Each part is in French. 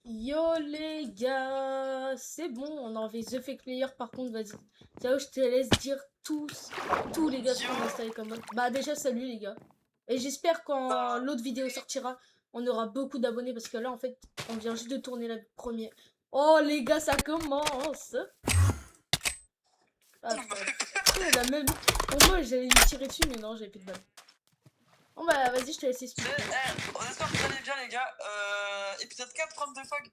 Yo les gars, c'est bon, on a enlevé The Fake Player par contre, vas-y. Ciao, je te laisse dire tous les gars ce qu'on a installé comme mode. Bah déjà, salut les gars. Et j'espère quand l'autre vidéo sortira, on aura beaucoup d'abonnés parce que là en fait, on vient juste de tourner la première. Oh les gars, ça commence. Ah putain, la même. Pour moi, j'allais lui tirer dessus, mais non, j'avais plus de balles. Bon bah vas-y, je te laisse expliquer. On espère que vous allez bien les gars. Épisode 4, Run de Fog.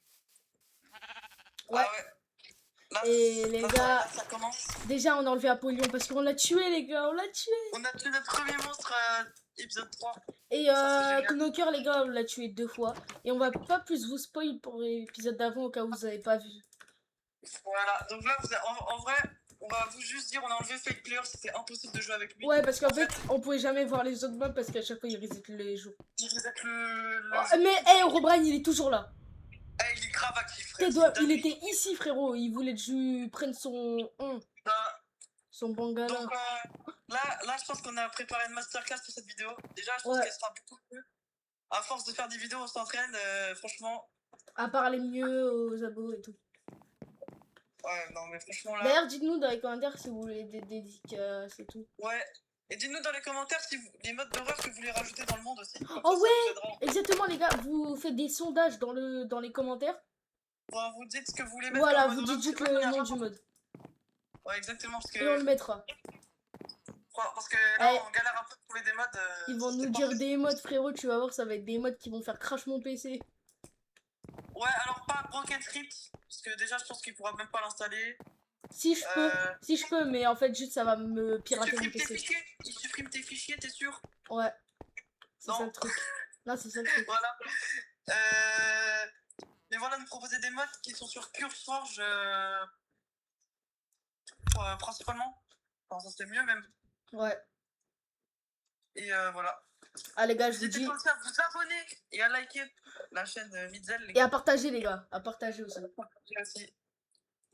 Ouais. Ah ouais. Là, Et les gars, ça commence. déjà on a enlevé Apollyon parce qu'on l'a tué les gars, on l'a tué. On a tué notre premier monstre épisode 3. Et Knocker les gars, on l'a tué 2 fois. Et on va pas plus vous spoil pour l'épisode d'avant au cas où vous avez pas vu. Voilà, donc là en vrai, on va vous juste dire on a enlevé Fake Player, c'était impossible de jouer avec lui. Ouais, parce qu'en fait, on pouvait jamais voir les autres mobs parce qu'à chaque fois il reset les jours. Il reset le... Oh, mais hé, Herobrine il est toujours là. Eh, il est grave actif frère. Il était ici frérot, il voulait que je prenne son... son bangalin. Donc là je pense qu'on a préparé une masterclass pour cette vidéo. Déjà je pense qu'elle sera beaucoup mieux. À force de faire des vidéos on s'entraîne, franchement. À parler mieux aux abos et tout. Ouais, non mais franchement là... D'ailleurs dites-nous dans les commentaires si vous voulez des dédicaces et tout. Ouais. Et dites-nous dans les commentaires si les modes d'horreur que vous voulez rajouter dans le monde aussi. Oh ouais, exactement les gars, vous faites des sondages dans les commentaires. Bon, vous dites ce que vous voulez mettre. Voilà, vous dites juste le nom du mode. Ouais, exactement, parce que... Et on le mettra. Parce que là, on galère un peu pour trouver des modes. Ils vont nous dire des modes, frérot, tu vas voir, ça va être des modes qui vont faire crash mon PC. Ouais, alors pas Rocket Rift, parce que déjà, je pense qu'il pourra même pas l'installer. Si je peux, mais en fait, juste ça va me pirater mon PC. Il supprime tes fichiers, t'es sûr? Ouais. C'est ça le truc. Non, c'est ça le truc. Voilà. Mais voilà, nous proposer des modes qui sont sur CurseForge principalement. Enfin, ça c'était mieux même. Ouais. Et voilà. Ah les gars, je vous dis... N'hésitez pas à vous abonner et à liker la chaîne Mitzel. Et à partager les gars, à partager aussi.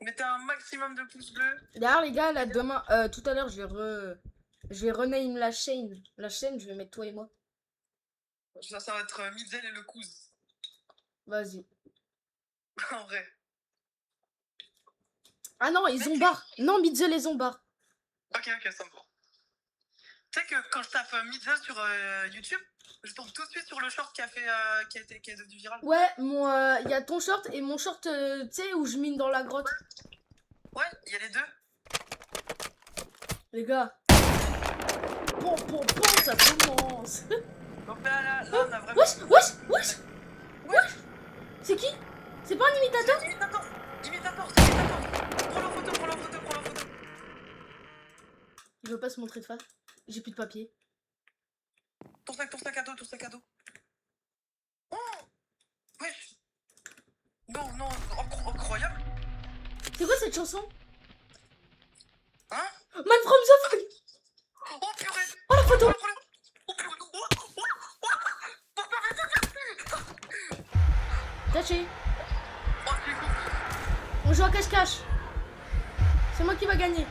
Mettez un maximum de pouces bleus. D'ailleurs les gars, là demain, tout à l'heure, je vais rename la chaîne. La chaîne, je vais mettre toi et moi. Ça va être Mitzel et le Couz. Vas-y. En vrai. Ah non, ils ont barre. Non, Mitzel les ont barre. Ok, ça me va. Tu sais que quand je tape Mitzel sur YouTube, je tombe tout de suite sur le short qui est devenu viral. Ouais, il y a ton short et mon short, tu sais, où je mine dans la grotte. Ouais, il y a les deux. Les gars. Bon, ça commence. Donc là, on a vraiment... Wesh. C'est qui? C'est pas un imitateur? Imitateur. Prends la photo. Il veut pas se montrer de face. J'ai plus de papier. Ton sac à dos. Oh, wesh. Non, incroyable. C'est quoi cette chanson? Hein? Man from the Fog. Oh purée. Oh la photo. Oh purée. Caché. On joue à cache-cache. C'est moi qui va gagner.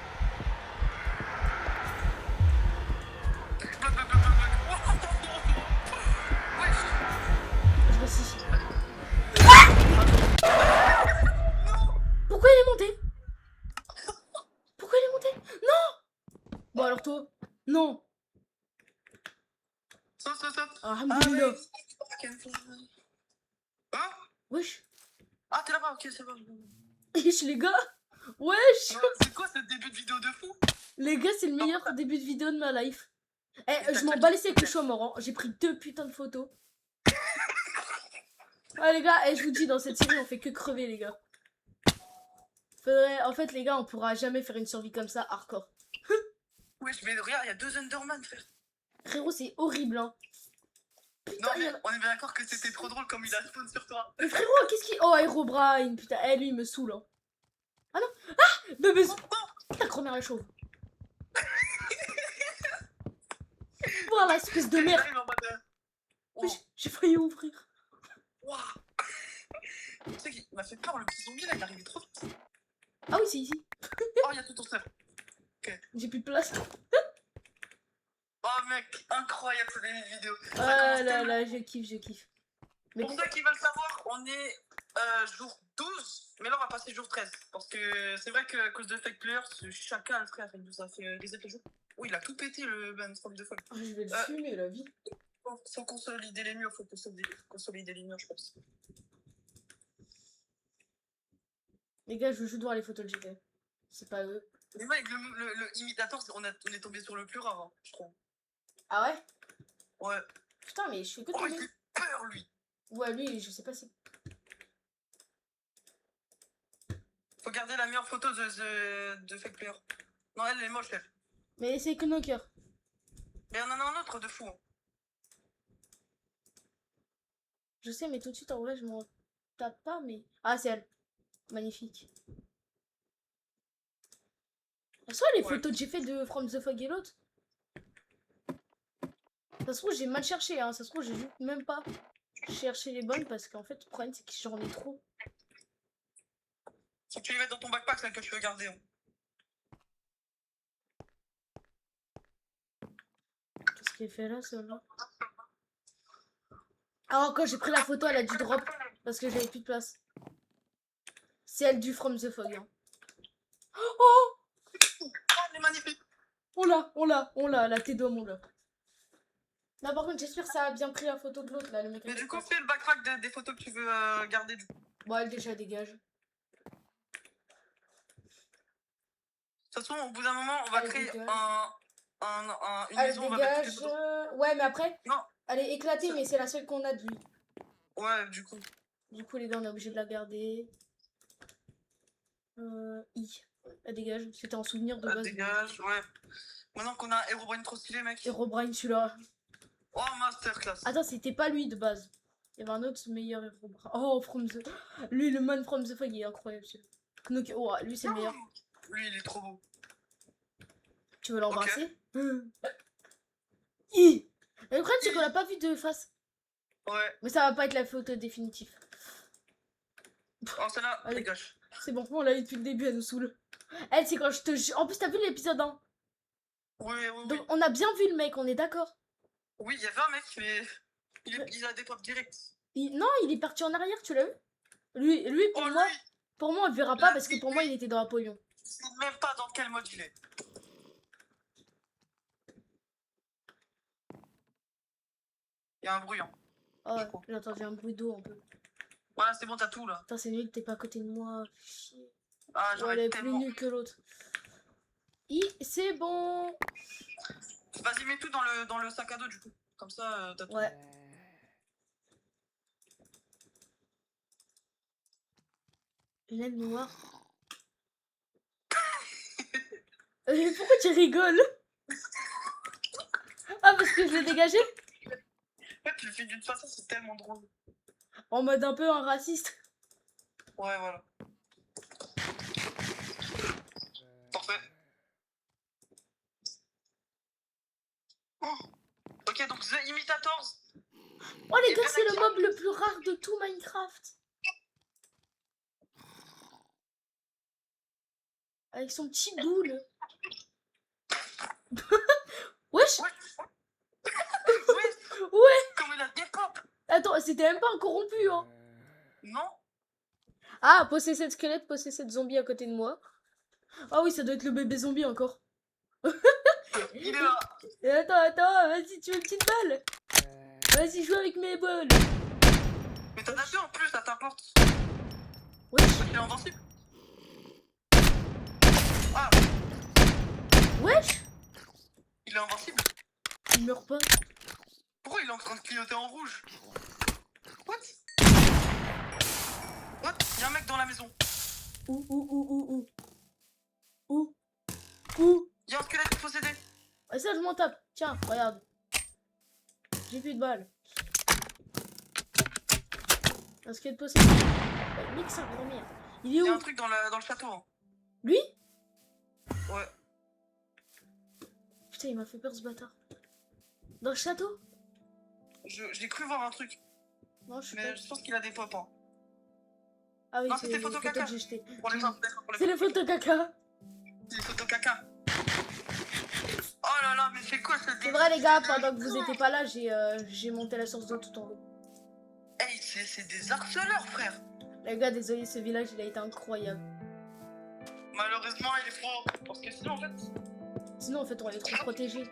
Je reste ici. Pourquoi il est monté? Non. Bon alors toi. Non. Saute. Alhamdoulilah. Hein? Wesh. Ah, t'es là-bas, ok, c'est bon. Wesh les gars. Wesh. C'est quoi ce début de vidéo de fou? Les gars, c'est le meilleur début de vidéo de ma life. Eh, je m'en bats les steaks que je suis mort. J'ai pris 2 putains de photos. Ouais les gars, je vous dis, dans cette série, on fait que crever les gars. En fait les gars, on pourra jamais faire une survie comme ça hardcore. Wesh, mais regarde, il y a 2 Enderman, frère. Frérot, c'est horrible hein. Putain, non mais on est bien d'accord que c'était trop drôle comme il a spawn sur toi. Mais frérot, qu'est-ce qu'il... Oh, Herobrine, putain, lui il me saoule hein. Ah non. Ah, bébé. Ta grand-mère est chauve. Voilà, espèce de merde. J'ai failli ouvrir. Waouh. Tu sais qu'il m'a fait peur, le petit zombie là, il est arrivé trop vite. Ah oui, c'est ici. Oh, il y a tout ton stuff. Ok. J'ai plus de place. Oh mec, incroyable cette vidéo. Ah là là, je kiffe. Mais pour ceux qui veulent savoir, on est jour 12, mais là on va passer jour 13. Parce que c'est vrai qu'à cause de Fake Players, chacun frère, ça fait des épisodes. Oh, il a tout pété le Ben From de Fog. Ah, je vais le fumer la vie. Faut consolider les murs, faut consolider les murs, je pense. Les gars, je veux juste voir les photos que j'ai fait. C'est pas eux. Mais ouais, avec le imitator, on est tombé sur le plus rare, hein, je trouve. Ah ouais? Ouais. Putain, mais je fais que Oh, il tomber. fait peur, lui. Ouais, lui, je sais pas si. Faut garder la meilleure photo de Fake Player. Non, elle est moche, elle. Mais c'est que nos cœurs. Mais on en a un autre de fou. Hein. Je sais, mais tout de suite, en vrai, je m'en tape pas, mais. Ah, c'est elle. Magnifique. Ça, les Ouais. photos que j'ai fait de From the Fog et l'autre. Ça se trouve, j'ai mal cherché, hein. Ça se trouve, j'ai juste même pas cherché les bonnes parce qu'en fait, le problème, c'est que j'en ai trop. Faut que tu les mettes dans ton backpack, celle que tu veux garder. Hein. Qu'est-ce qu'elle fait là, celle-là? Alors, quand j'ai pris la photo, elle a dû drop parce que j'avais plus de place. C'est elle du From the Fog. Hein. Oh! Oh, elle est magnifique. On l'a, la T-Dom, on l'a. Là, par contre, j'espère que ça a bien pris la photo de l'autre, là, le mec. Mais du coup, fais le backpack des photos que tu veux garder, du coup. Bon, elle déjà dégage. De toute façon, au bout d'un moment, on va Elle créer dégage. une Elle maison, on va mettre toutes les dégage. photos. Ouais, mais après, Non. elle est éclatée, mais c'est la seule qu'on a de lui. Ouais, du coup. Du coup, les gars, on est obligé de la garder. I. Elle dégage. C'était en souvenir de Elle base. dégage, ouais. Maintenant qu'on a un Herobrine trop stylé, mec. Herobrine, celui-là. Oh, masterclass. Attends, c'était pas lui de base. Il y avait un autre meilleur Herobrine. Oh, From the. Lui, le man From the Fog, il est incroyable, celui-là. Donc, oh, lui, c'est le meilleur. Lui, il est trop beau. Tu veux l'embrasser? I. Le problème, c'est qu'on l'a pas vu de face. Ouais. Mais ça va pas être la photo définitive. Oh, celle-là, Allez. dégage. C'est bon, on l'a eu depuis le début, elle nous saoule. Elle, c'est quand je te. En plus, t'as vu l'épisode 1? Oui, oui, Donc, oui. on a bien vu le mec, on est d'accord. Oui, il y avait un mec, mais il a des pop direct. Non, il est parti en arrière, tu l'as vu? Lui pour Oh, moi, lui, on le verra pas parce que pour moi, il était dans Apollon. je sais même pas dans quel mode il est. Il y a un bruit, hein. Oh, Je ouais, crois. j'ai entendu un bruit d'eau un peu. Voilà, c'est bon, t'as tout, là. Putain, c'est nul, t'es pas à côté de moi. Chier. Ah, Ouais, elle j'aurais est plus tellement... nulle que l'autre. C'est bon. Vas-y, mets tout dans le sac à dos, du coup. Comme ça, t'as tout. Ouais. Laine noire. Pourquoi tu rigoles? Ah, parce que je l'ai dégagé? Ouais, tu le fais d'une façon, c'est tellement drôle. En mode un peu un raciste. Ouais, voilà. Parfait. Oh. Ok, donc The Imitators. Oh les gars, c'est le mob le plus rare de tout Minecraft. Avec son petit boule. Wesh. Ouais. Comme il a des pop. Attends, c'était même pas un corrompu, hein. Non. Ah, possessed squelette, possessed zombie à côté de moi. Ah oui, ça doit être le bébé zombie encore. Il est là. Et attends, vas-y, tu veux une petite balle? Vas-y, joue avec mes balles. Mais t'en as deux en plus, ça t'importe. Wesh. Il est invincible. Ah, Wesh. il est invincible. Il meurt pas. Pourquoi il est en train de clignoter en rouge? What? Il y a un mec dans la maison. Où Il y a un squelette possédé. Ah, ça, je m'en tape. Tiens, regarde. J'ai plus de balles. Un squelette possédé. Ouais, mec, c'est un gros merde. Il est Il y a un où? truc dans le château. Hein. Lui? Ouais. Putain, il m'a fait peur ce bâtard. Dans le château? J'ai cru voir un truc. Non, je sais Mais pas. je pense qu'il a des pop. Hein. Ah oui, Non, c'est c'était les photo photos caca. que j'ai jetées. Pour les gens, d'accord, pour les C'est les photos caca. C'est des photos caca. Oh là là, mais c'est quoi ce C'est vrai les gars, pendant que vous étiez pas là, j'ai monté la source d'eau tout en haut. Hey, c'est des harceleurs, frère. Les gars, désolé, ce village, il a été incroyable. Malheureusement, il est froid. Parce que sinon, en fait. Sinon, en fait, on est trop protégés.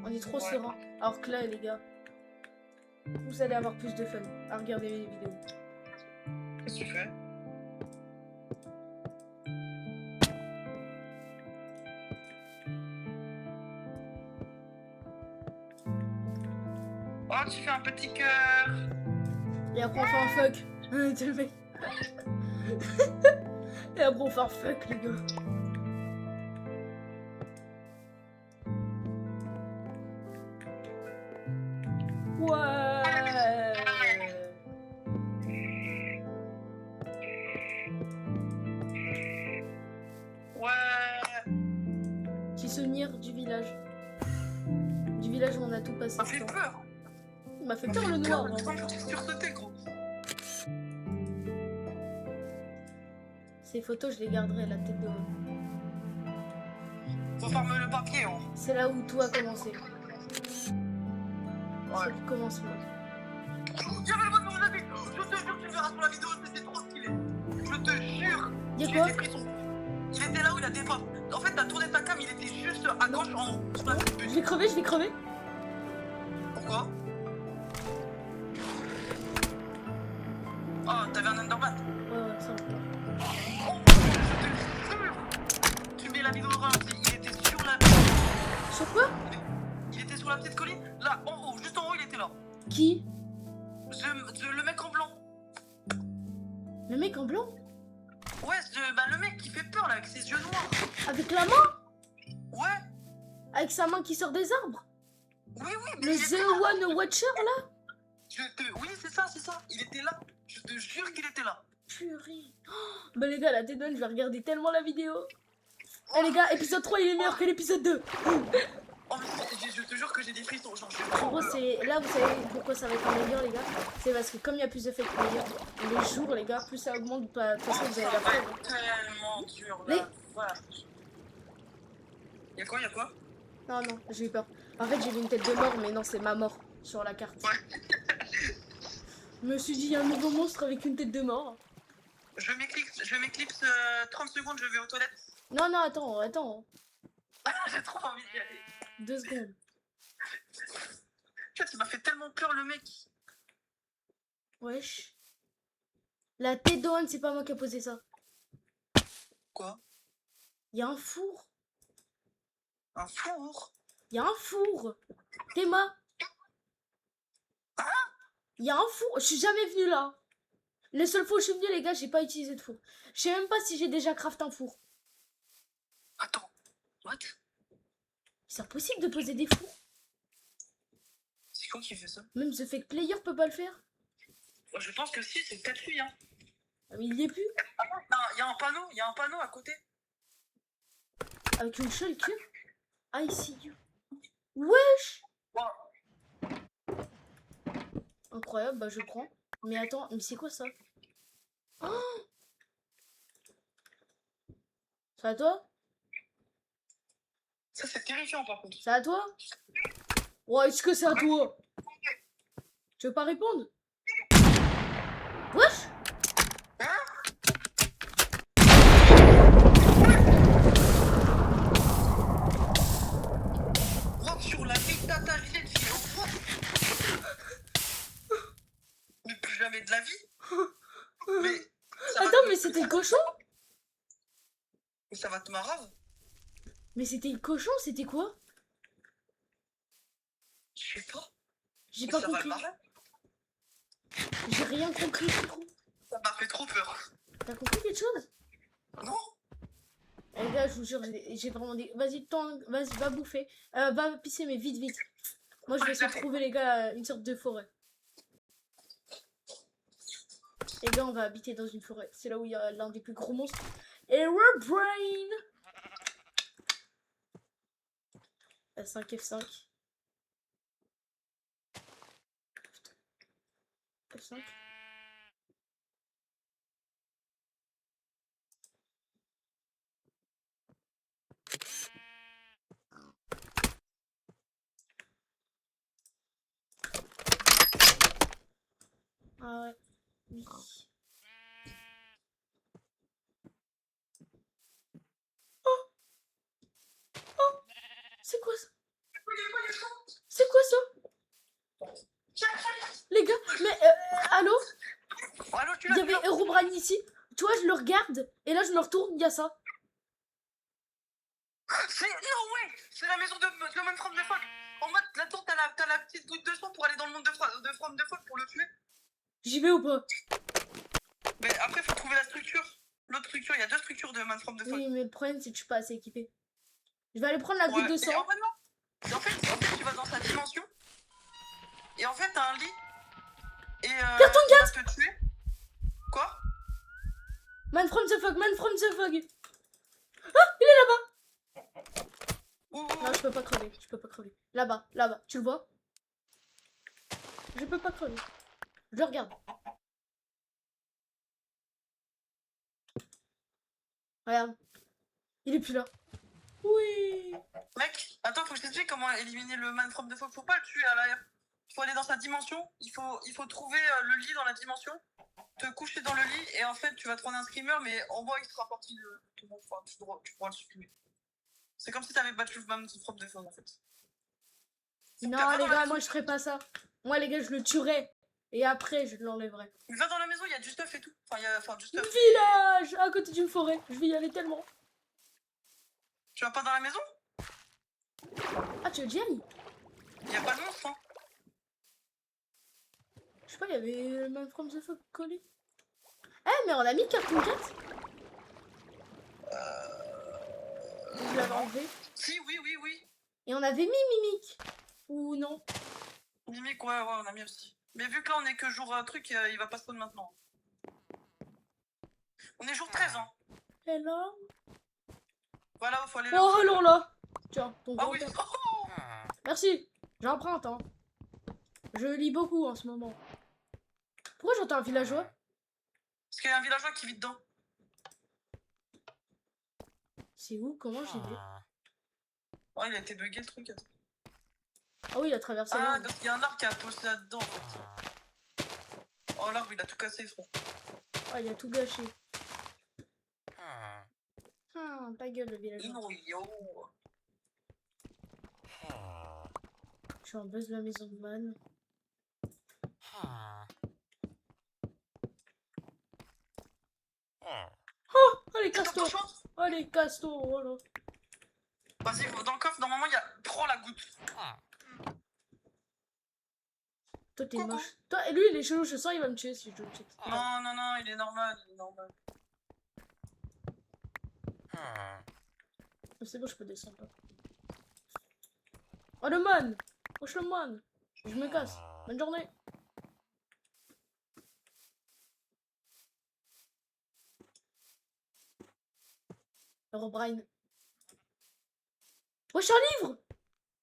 On est trop Ouais. serein. Alors que là, les gars, vous allez avoir plus de fun à regarder les vidéos. Qu'est-ce que tu fais? Oh, tu fais un petit cœur. Et après, on fait un fuck. T'es le mec. Et après, on fait un fuck, les gars. Ouais. Ouais. Petit souvenir du village. Du village où on a tout passé. Ça fait peur. Il m'a fait Ça peur fait le noir. peur. Hein. Tu sursauté, gros. Ces photos, je les garderai la tête de haut. Faut farmer le papier, hein. C'est là où tout a commencé. Ouais. C'est le commencement. Il y avait le mode dans la vie. Je te jure, tu le verras sur la vidéo, c'était trop stylé. Je te jure. Y'a Il quoi? était frissons. Il était là où il a des pas. En fait, t'as tourné ta cam, il était juste à gauche en haut. Sur la petite Je butte. vais crever, je vais crever. Pourquoi? Ah, t'avais un Enderman. Ouais, ça va. Oh, je te jure. Tu mets la vidéo au ralenti, il était sur la... Sur quoi? Il était sur la petite colline. Là, en haut, juste en haut, il était là. Qui? Le mec en blanc. Le mec en blanc? Ouais, le mec qui fait peur là, avec ses yeux noirs. Avec la main? Ouais, Avec sa main qui sort des arbres? oui, mais Le il était The là. One Watcher là? Oui, c'est ça. Il était là. Je te jure qu'il était là. Purée. Oh, bah les gars, la tête je vais regarder tellement la vidéo. Eh les gars, épisode 3 il est meilleur que l'épisode 2. Oh, mais je te jure que j'ai des frissons. Genre, En gros, c'est là, vous savez pourquoi ça va être meilleur, les gars? C'est parce que comme il y a plus de fake players, les jours, les gars, plus ça augmente. Bah, de toute façon, vous avez la ça va preuve. être tellement dur Mais- là. Voilà. Y'a quoi? Non, non, j'ai eu peur. En fait, j'ai vu une tête de mort, mais non, c'est ma mort sur la carte. Ouais. Je me suis dit, il y a un nouveau monstre avec une tête de mort. Je m'éclipse 30 secondes, je vais aux toilettes. Non, non, attends. J'ai trop envie d'y aller. 2 secondes. En fait, il m'a fait tellement peur le mec. Wesh. La tête d'Owen, c'est pas moi qui a posé ça. Quoi? Il y a un four. Un four? Il y a un four. Théma. Il y a un four. Je suis jamais venue là. Les seules fois où je suis venue, les gars, j'ai pas utilisé de four. Je sais même pas si j'ai déjà crafté un four. Attends. What? C'est impossible de poser des fours. C'est quoi qui fait ça? Même The Fake Player peut pas le faire. Je pense que si, c'est peut-être lui, hein. Ah, mais il y est plus. Il y a un panneau à côté. Avec une seule queue. I see you. Wesh. Wow. Incroyable, bah je prends. Mais attends, mais c'est quoi ça? Oh, c'est à toi? Ça, c'est terrifiant par contre. C'est à toi? Ouais, est-ce que c'est à toi? Tu veux pas répondre? Wesh. Rock sur la vie de ta vie de fille. Mais plus jamais de la vie. Mais ça va Attends, te- mais c'était le cochon? Mais ça va te marave. Mais c'était le cochon, c'était quoi? Je sais pas. J'ai Mais pas ça va compris. le marave. J'ai rien compris, frérot. Ça m'a fait trop peur. T'as compris quelque chose? Non. Eh gars, je vous jure, j'ai vraiment des... Vas-y, vas-y, va bouffer. Va pisser, mais vite, vite. Moi, je vais essayer de trouver, les gars, une sorte de forêt. Les gars, on va habiter dans une forêt. C'est là où il y a l'un des plus gros monstres. Herobrine. F5, F5. F5. Ah ouais. Oui. là, je suis Il y là. avait Herobrine ici. Tu vois, je le regarde. Et là, je me retourne, il y a ça. C'est no way. C'est la maison de Manfred de Fogg. En mode, là, t'as la petite goutte de sang pour aller dans le monde de From de Fogg pour le tuer. J'y vais ou pas? Mais après, faut trouver la structure. L'autre structure, il y a 2 structures de Manfred de Fogg. Oui, mais le problème, c'est que je suis pas assez équipé. Je vais aller prendre la goutte Ouais, de et sang. en fait, non. Et en fait, tu vas dans sa dimension. Et en fait, t'as un lit. Et Carton il va te tuer. Quoi? Man from the fog, man from the fog. Ouh. Non, je peux pas crever, je peux pas crever. Là-bas, là-bas, tu le vois? Je peux pas crever. Je le regarde. Regarde. Il est plus là. Oui. Mec, attends, faut que je t'explique comment éliminer le Man from the Fog. Faut pas le tuer à l'arrière. Il faut aller dans sa dimension. Il faut trouver le lit dans la dimension. Te coucher dans le lit. Et en fait, tu vas te prendre un screamer. Mais en bas, il sera parti de tout le monde. Enfin, tu pourras le supprimer. C'est comme si t'avais battu le Man from the Fog en fait. Non, les gars, moi je ferais pas ça. Moi, les gars, je le tuerais. Et après, je l'enlèverais. Va dans la maison, il y a du stuff et tout. Enfin, il y a du stuff. Village à côté d'une forêt. Je vais y aller tellement. Tu vas pas dans la maison? Ah, tu veux que j'y aille? Il y a pas de monstre, hein. Je sais pas, il y avait le Man from the Fog collé. Eh, mais on a mis Cartoon Cat. Je l'avais enlevé. Si, oui. Et on avait mis Mimic. Ou non? Mimic, ouais, on a mis aussi. Mais vu que là, on est que jour truc, il va pas spawn maintenant. On est jour 13, hein. Et là? Voilà, faut aller là. Oh, alors là. Tiens, ton Ah grand oui. père. Merci. J'emprunte, hein. Je lis beaucoup en ce moment. Pourquoi j'entends un villageois? Parce qu'il y a un villageois qui vit dedans. C'est où? Comment j'ai vu? Oh, il a été bugué le truc. Ah oui, il a traversé Ah, l'arbre. parce qu'il y a un arbre qui a posé là-dedans en fait. Oh, l'arbre il a tout cassé, frère. Ah, il a tout gâché. Ta gueule, le villageois. Non, yo. Je suis en buzz de la maison de Man. Oh, allez, casse-toi. Allez, casse-toi. Voilà. Vas-y, dans le coffre, normalement, il y a. Prends la goutte. Toi, t'es Coucou. moche. Toi, et lui, il est chelou. Je sens, il va me tuer si je le check. Non, il est normal, C'est bon, je peux descendre. Là. Oh, le Man. Wesh, le Man. Je me casse. Bonne journée. Herobrine. Wesh, un livre.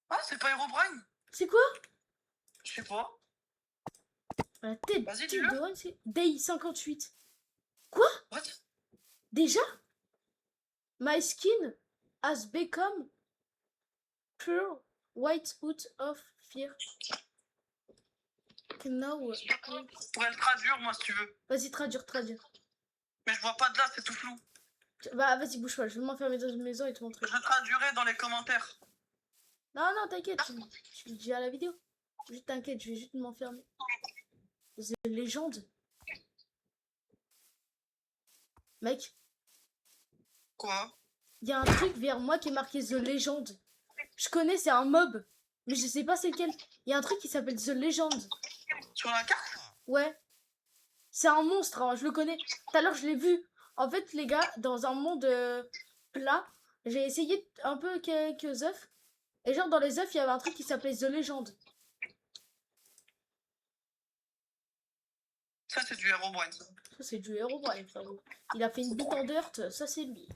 Ah, c'est pas Herobrine? C'est quoi? Je sais pas. La tête Vas-y, de dis-le. Herobrine, c'est Day 58. Quoi? What? Déjà? My skin has become pure white out of fear. Now. Je pourrais le traduire, moi, si tu veux. Vas-y, traduire. Mais je vois pas de là, c'est tout flou. Bah, vas-y, bouge pas. Je vais m'enfermer dans une maison et te montrer. Je le traduirai dans les commentaires. Non, t'inquiète. Je suis déjà à la vidéo. Juste t'inquiète, je vais juste m'enfermer. The Legend. Mec, Quoi? il y a un truc vers moi qui est marqué The Legend. Je connais, c'est un mob. Mais je sais pas c'est lequel. Il y a un truc qui s'appelle The Legend. Sur la carte? Ouais. C'est un monstre, hein, je le connais. Tout à l'heure, je l'ai vu. En fait, les gars, dans un monde plat, j'ai essayé un peu quelques œufs. Et genre, dans les œufs, il y avait un truc qui s'appelait The Legend. Ça, c'est du Herobrine, ça. Ça, c'est du Herobrine, frérot. Il a fait une bite en dirt, ça, c'est lui.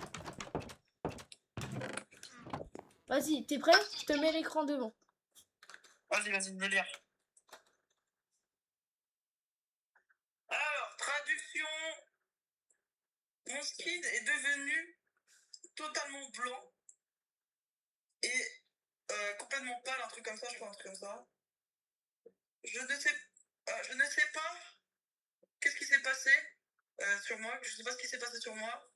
Vas-y, t'es prêt? Je te mets l'écran devant. Vas-y, délire. Alors, traduction. Mon skin est devenu totalement blanc et complètement pâle, un truc comme ça, je crois, un truc comme ça. Je ne sais pas qu'est-ce qui s'est passé sur moi, je sais pas ce qui s'est passé sur moi.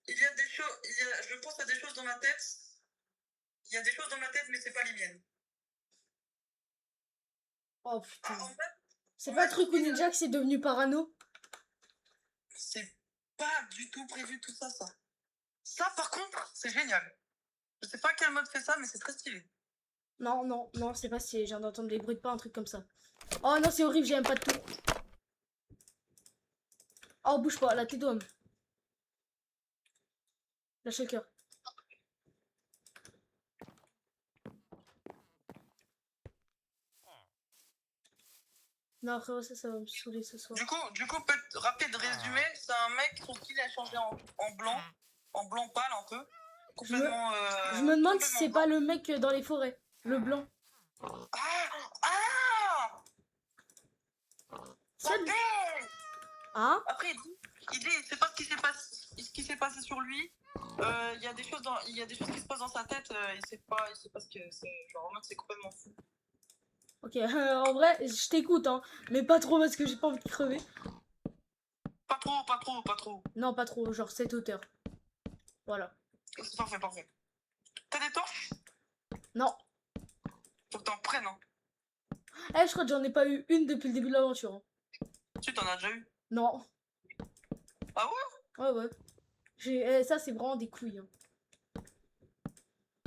Il y a des choses, je pense à des choses dans ma tête. Il y a des choses dans ma tête, mais c'est pas les miennes. Oh putain. Ah, en fait, C'est pas le truc où Ninja qui c'est devenu parano? c'est pas du tout prévu tout ça, ça. Ça, par contre, c'est génial. Je sais pas quel mode fait ça, mais c'est très stylé. Non, non, non, c'est pas si j'ai viens d'entendre des bruits de pas, un truc comme ça. Oh non, c'est horrible, j'aime pas de tout. Oh, bouge pas, là, t'es d'homme. Lâche le cœur. Non, frérot, ça va me saouler ce soir. Du coup, rapide résumé, c'est un mec, son style a changé en blanc pâle un peu. Complètement. Je me demande si complètement c'est blanc. pas le mec dans les forêts, le blanc. Ah C'est Ça le- pue. Hein? Après, il dit, il sait pas ce qui s'est passé sur lui. Il y a des choses qui se passent dans sa tête. Il sait pas ce que c'est. Genre, en mode, c'est complètement fou. Ok, en vrai, je t'écoute, hein. Mais pas trop parce que j'ai pas envie de crever. Pas trop. Non, pas trop, genre cette hauteur. Voilà. C'est parfait. T'as des torches? Non. Faut que t'en prennes, hein. Eh, je crois que j'en ai pas eu une depuis le début de l'aventure. Hein. Tu t'en as déjà eu? Non. Ah ouais? Ouais. Ça, c'est vraiment des couilles. Hein.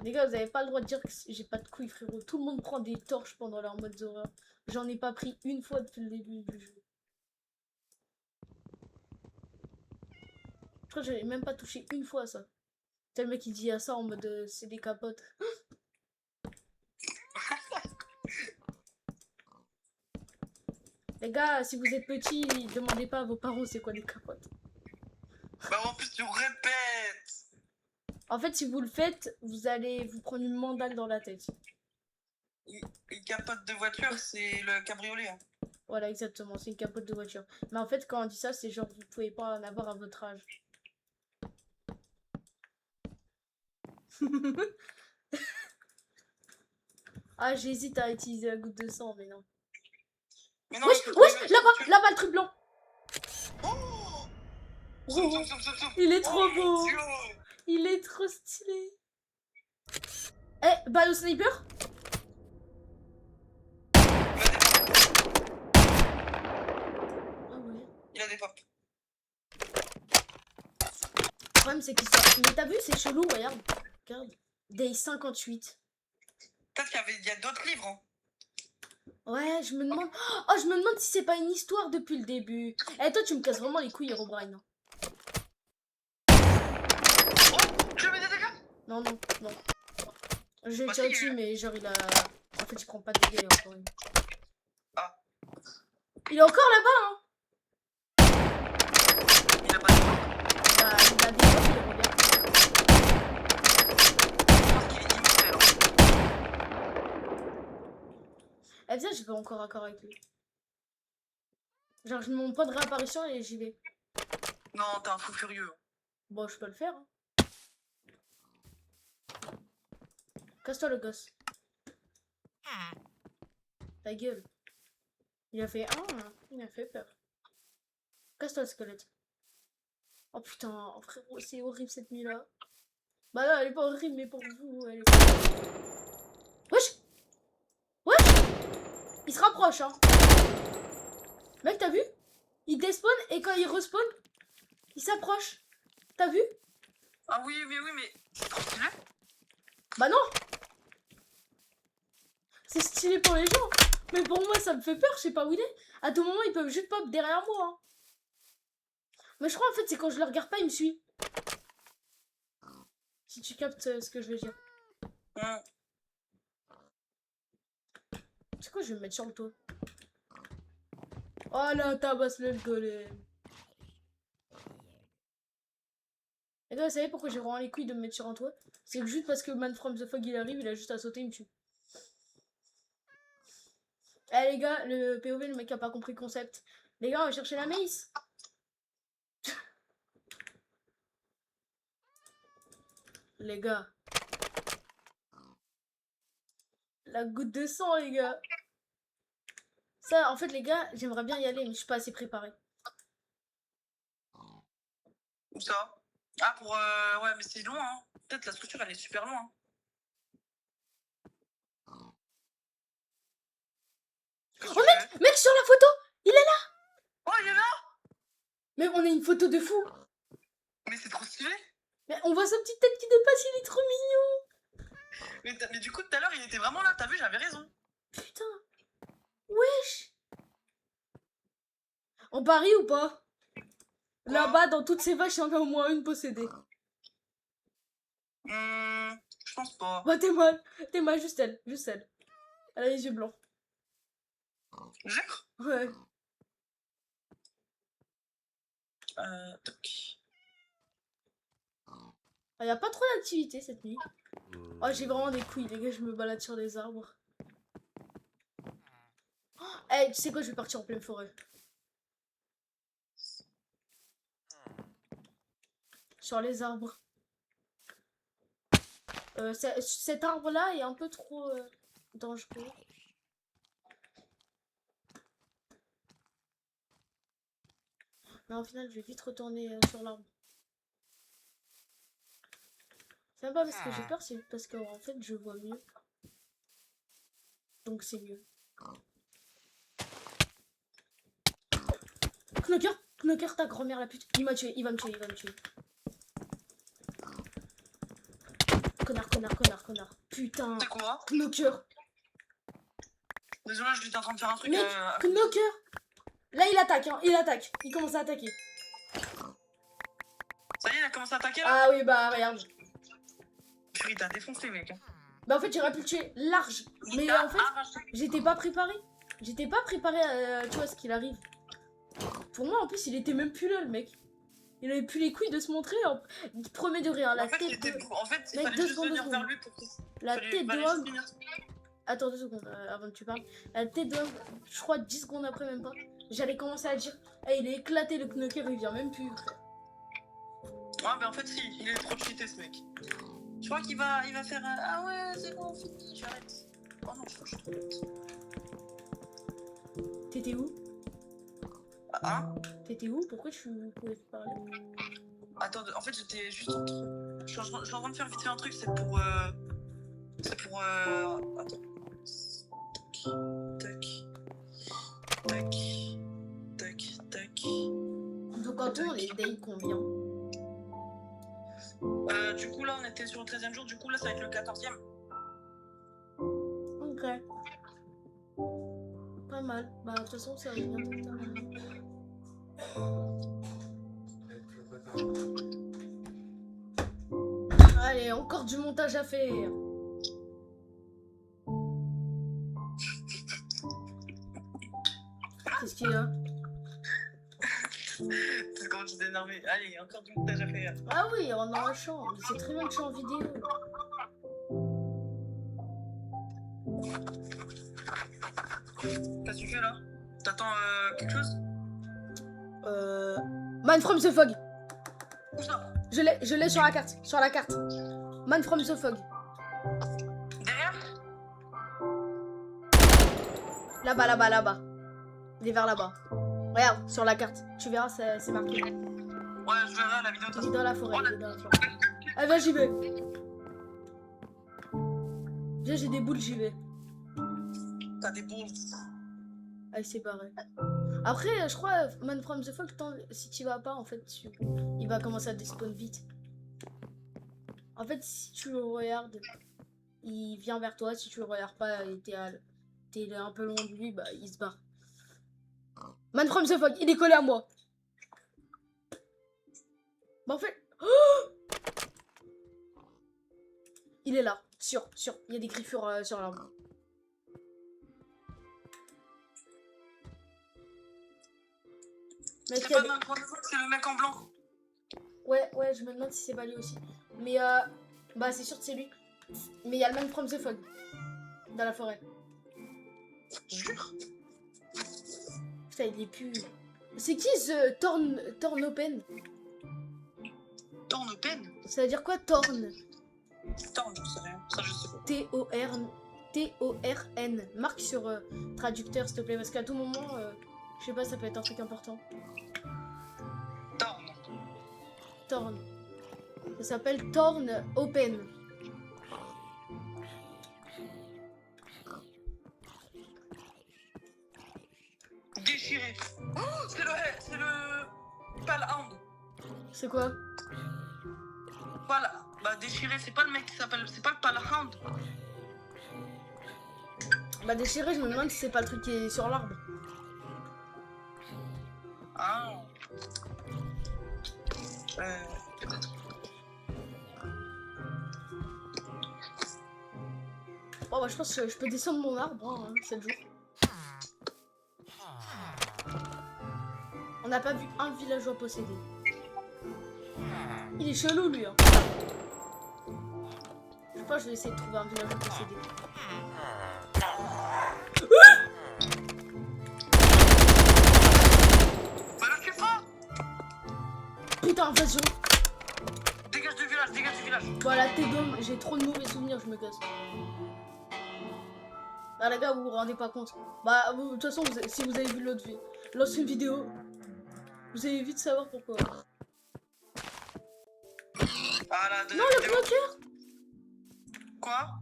Les gars, vous avez pas le droit de dire que j'ai pas de couilles, frérot. Tout le monde prend des torches pendant leur mode horreur. J'en ai pas pris une fois depuis le début du jeu. Je crois que j'avais même pas touché une fois ça. C'est le mec qui dit à ça en mode c'est des capotes. Les gars, si vous êtes petits, demandez pas à vos parents c'est quoi des capotes. Bah en plus tu répètes. En fait, si vous le faites, vous allez vous prendre une mandale dans la tête. Une capote de voiture, c'est le cabriolet. Hein. Voilà, exactement, c'est une capote de voiture. Mais en fait, quand on dit ça, c'est genre vous pouvez pas en avoir à votre âge. Ah, j'hésite à utiliser la goutte de sang, mais non. Mais non, Wesh, là-bas, le truc blanc. Oh Oh, il est trop beau. Dieu. Il est trop stylé. Eh, balle au sniper? Ah ouais. Il a des pop. Le problème, c'est qu'il sort. Mais t'as vu, c'est chelou, regarde. Regarde. Day 58. Peut-être qu'il y a d'autres livres. Hein. Ouais, je me demande. Oh, je me demande si c'est pas une histoire depuis le début. Eh, toi, tu me casses vraiment les couilles, Herobrine. Oh, je mets des dégâts. Non. Je vais Bah, tirer si, dessus, mais genre, il a. En fait, il prend pas de dégâts, encore une. Ah. Il est encore là-bas, hein. Il a pas de pop. Il a des potes, il regarde. Je pense qu'il est immortel. Eh, viens, je vais encore accord avec lui. Genre, je mets mon point de réapparition et j'y vais. Non, t'es un fou furieux. Bon, je peux le faire. Hein. Casse-toi, le gosse. Ta gueule. Il a fait. Ah, il a fait peur. Casse-toi, le squelette. Oh putain, frérot, c'est horrible cette nuit-là. Bah là, elle est pas horrible, mais pour vous, elle est. Wesh! Il se rapproche, hein. Mec, t'as vu? Il despawn et quand il respawn, il s'approche. T'as vu? Ah oui, mais c'est trop stylé. Bah non! C'est stylé pour les gens. Mais pour moi, ça me fait peur, je sais pas où il est. À tout moment, ils peuvent juste pop derrière moi. Hein. Mais je crois en fait, c'est quand je le regarde pas, il me suit. Si tu captes ce que je veux dire. C'est quoi, je vais me mettre sur le toit. Oh là, tabasse-le le golem. Les gars, vous savez pourquoi j'ai vraiment les couilles de me mettre sur un toit? C'est que juste parce que Man from the Fog il arrive, il a juste à sauter, il me tue. Eh les gars, le POV, le mec a pas compris le concept. Les gars, on va chercher la maïs. Les gars. La goutte de sang, les gars. Ça, en fait, les gars, j'aimerais bien y aller, mais je suis pas assez préparée. Où ça? Ah, pour. Ouais, mais c'est loin, hein. Peut-être la structure, elle est super loin. Oh, mec, sur la photo, il est là. Oh, il est là! Mais on a une photo de fou. Mais c'est trop stylé. Mais on voit sa petite tête qui dépasse, il est trop mignon. Mais du coup, tout à l'heure, il était vraiment là. T'as vu, j'avais raison. Putain. Wesh. On parie ou pas? Là-bas, dans toutes ces vaches, il y en a au moins une possédée. Je pense pas. Bah, t'es mal, juste elle. Juste elle. Elle a les yeux blancs. Jure? Ouais. Toc. Il y a pas trop d'activité cette nuit. Oh, j'ai vraiment des couilles, les gars, je me balade sur les arbres. Eh, tu sais quoi, je vais partir en pleine forêt. Sur les arbres. Cet arbre-là est un peu trop dangereux. Mais au final, je vais vite retourner sur l'arbre. C'est même pas parce que j'ai peur, c'est parce qu'en fait, je vois mieux. Donc c'est mieux. Knocker, ta grand-mère la pute. Il m'a tué, il va me tuer, il va me tuer. Connard. Putain. C'est quoi? Knocker. Désolé, je suis en train de faire un truc. Mec, Knocker. Là, il attaque, hein, il attaque. Il commence à attaquer. Ça y est, il a commencé à attaquer là? Ah oui, bah regarde. Purée, t'as défoncé, mec. Bah en fait, j'aurais pu le tuer large. Mais en fait, j'étais pas préparé. J'étais pas préparé à, tu vois, ce qu'il arrive. Pour moi, en plus, il était même plus là, le mec. Il avait plus les couilles de se montrer. Premier degré, hein, la En fait, tête il était de... en fait, il Mec, fallait 2 juste secondes, venir 2 vers secondes. lui pour qu'il... La fallait- tête de fallait juste homme... finir. Attends 2 secondes avant que tu parles. La tête de homme, je crois 10 secondes après, même pas. J'allais commencer à dire, eh, il est éclaté le knocker, il vient même plus, frère. Ouais, mais en fait, si, il est trop cheaté, ce mec. Je crois qu'il va faire... Ah ouais, c'est bon, fini, j'arrête. Oh non, je suis trop bête. T'étais où? Hein? T'étais où? Pourquoi tu pouvais te parler? Attends, en fait, j'étais juste en train... Je suis en train de faire vite fait un truc, c'est pour... Attends. Tac. Tac. Tac. Tac. Donc en tout, on est day combien? Du coup, là, on était sur le 13e jour. Du coup, là, ça va être le 14e. Ok. Pas mal. Bah de toute façon, ça va bientôt terminer. Allez, encore du montage à faire. Qu'est-ce qu'il y a? C'est comment tu t'es énervé. Allez, encore du montage à faire. Ah oui, on a un champ. Mais c'est très bien que je suis en vidéo. Qu'est-ce que tu fais là? T'attends quelque chose? Man from the fog. Où ça? Je l'ai sur la carte. Sur la carte. Man from the fog. Derrière? Là-bas. Il est vers là-bas. Regarde, sur la carte. Tu verras, c'est marqué. Ouais, je verrai la vidéo de Il toute est dans la forêt. Il est dans la forêt. Allez, vas-y, j'y vais. Déjà, j'ai des boules, j'y vais. T'as des boules. Ah, il s'est barré. Après, je crois, Man from the Fog, si tu vas pas, en fait, il va commencer à despawn vite. En fait, si tu le regardes, il vient vers toi. Si tu le regardes pas et t'es un peu loin de lui, bah, il se barre. Man from the Fog, il est collé à moi. Bah, en fait... Oh, il est là, sûr. Il y a des griffures sur l'arbre. C'est pas Man from the Fog, c'est le mec en blanc. Ouais, je me demande si c'est pas lui aussi. Mais bah c'est sûr que c'est lui. Mais il y a le Man from the Fog dans la forêt. Jure. Putain, il est plus. C'est qui ce Torn Open? Torn Open? Ça veut dire quoi Torn? Torn, je sais rien. Ça, je sais pas. T-O-R-N. Marque sur traducteur s'il te plaît, parce qu'à tout moment, je sais pas, ça peut être un truc important. Torn. Ça s'appelle Torn Open. Déchiré. Oh, c'est le Palhound. C'est quoi? Bah déchiré, c'est pas le mec qui s'appelle, c'est pas le Palhound. Bah déchiré, je me demande si c'est pas le truc qui est sur l'arbre. Ah. Peut-être. Bon bah je pense que je peux descendre mon arbre, hein, 7 jours. On n'a pas vu un villageois possédé. Il est chelou lui, hein. Je pense que je vais essayer de trouver un villageois possédé. Bah le tue pas. Putain, invasion. Dégage du village, dégage du village. Voilà, t'es gomme, j'ai trop de mauvais souvenirs, je me casse. Bah les gars, vous vous rendez pas compte. Bah, de toute façon, si vous avez vu l'ancienne vidéo, vous allez vite savoir pourquoi. Ah la Non, le bloqueur. Quoi?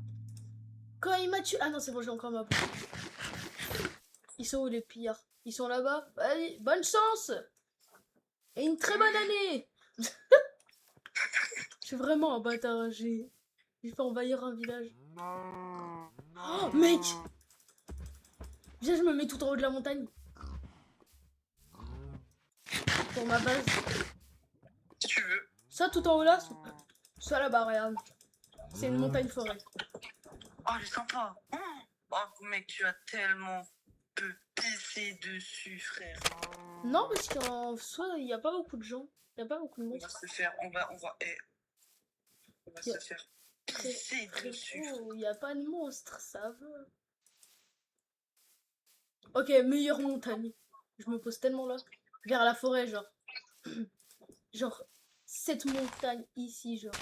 Quand il m'a tué... Ah non, c'est bon, j'ai encore ma peau. Ils sont où les pillards? Ils sont là-bas. Allez, bonne chance. Et une très bonne année. Je suis vraiment un bâtard. J'ai fait envahir un village. Oh, mec. Viens, je me mets tout en haut de la montagne. Pour ma base. Si tu veux. Ça, tout en haut là, soit là-bas, regarde. C'est une montagne forêt. Oh, elle est sympa. Oh, mec, tu as tellement peu pissé dessus, frère. Non, parce qu'en soi, il n'y a pas beaucoup de gens. Il n'y a pas beaucoup de On va monstres. se faire, on va se faire pisser dessus. Il n'y a pas de monstres, ça va. Ok, meilleure montagne. Je me pose tellement là. Vers la forêt, genre. Genre, cette montagne ici, genre.